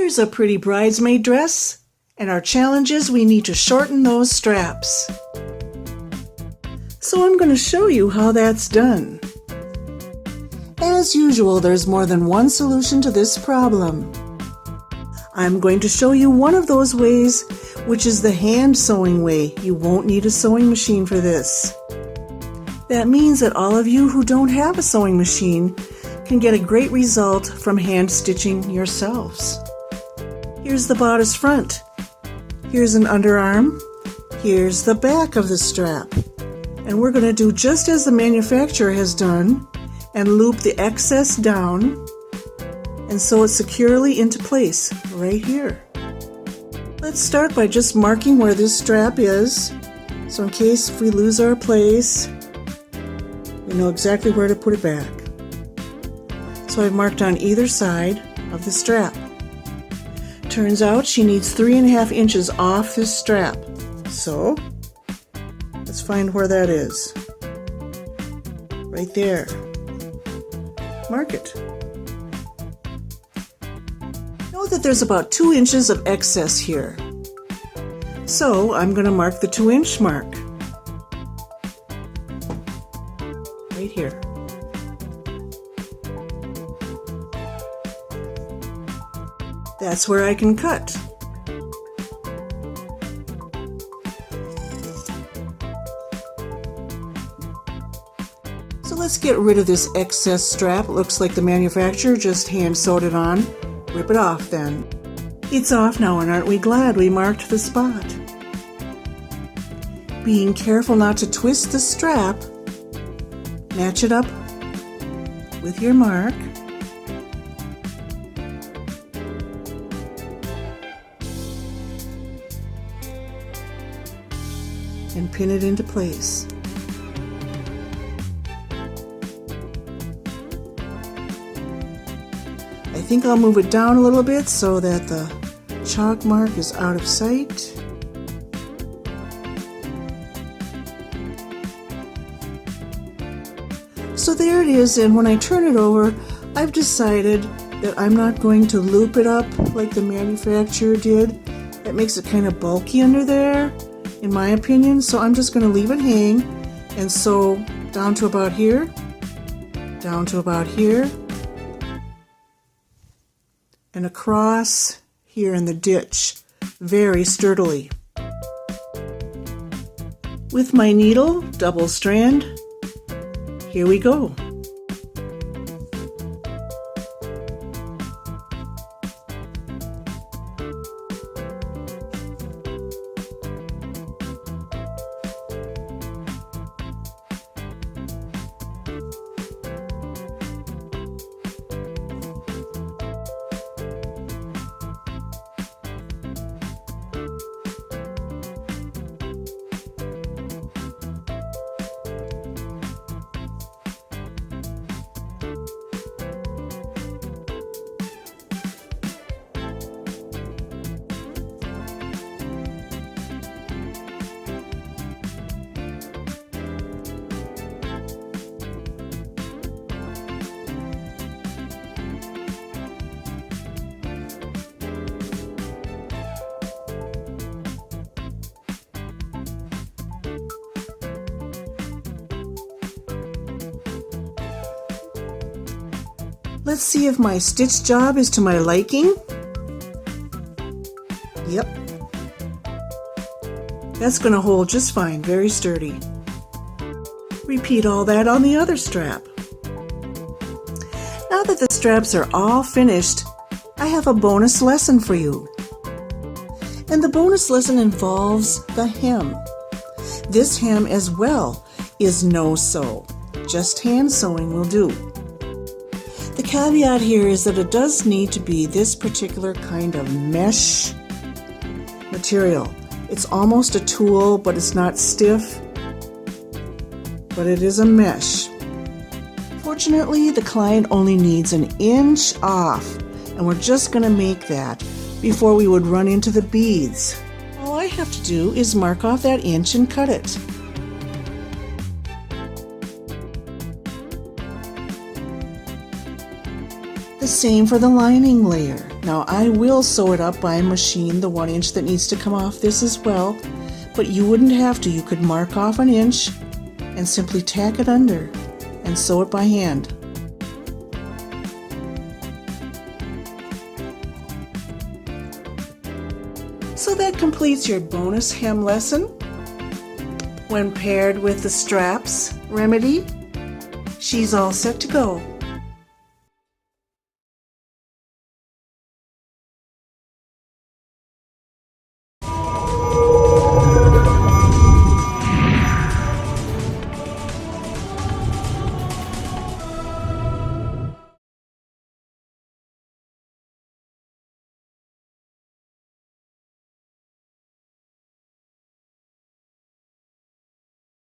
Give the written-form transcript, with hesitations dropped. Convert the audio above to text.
Here's a pretty bridesmaid dress, and our challenge is we need to shorten those straps. So I'm going to show you how that's done. As usual, there's more than one solution to this problem. I'm going to show you one of those ways, which is the hand sewing way. You won't need a sewing machine for this. That means that all of you who don't have a sewing machine can get a great result from hand stitching yourselves. Here's the bodice front. Here's an underarm. Here's the back of the strap. And we're going to do just as the manufacturer has done and loop the excess down and sew it securely into place right here. Let's start by just marking where this strap is, so in case if we lose our place, we know exactly where to put it back. So I've marked on either side of the strap. Turns out she needs 3.5 inches off this strap. So let's find where that is. Right there. Mark it. Note that there's about 2 inches of excess here. So I'm going to mark the 2-inch mark. Right here. That's where I can cut. So let's get rid of this excess strap. It looks like the manufacturer just hand sewed it on. Rip it off then. It's off now, and aren't we glad we marked the spot? Being careful not to twist the strap, match it up with your mark. And pin it into place. I think I'll move it down a little bit so that the chalk mark is out of sight. So there it is, and when I turn it over, I've decided that I'm not going to loop it up like the manufacturer did. That makes it kind of bulky under there, in my opinion, so I'm just going to leave it hang and sew down to about here, down to about here, and across here in the ditch, very sturdily. With my needle, double strand, here we go. Let's see if my stitch job is to my liking. Yep. That's going to hold just fine, very sturdy. Repeat all that on the other strap. Now that the straps are all finished, I have a bonus lesson for you. And the bonus lesson involves the hem. This hem as well is no sew. Just hand sewing will do. The caveat here is that it does need to be this particular kind of mesh material. It's almost a tulle, but it's not stiff, but it is a mesh. Fortunately, the client only needs 1 inch off, and we're just going to make that before we would run into the beads. All I have to do is mark off that inch and cut it. The same for the lining layer. Now I will sew it up by machine, the 1 inch that needs to come off this as well, but you wouldn't have to. You could mark off an inch and simply tack it under and sew it by hand. So that completes your bonus hem lesson. When paired with the straps remedy, she's all set to go.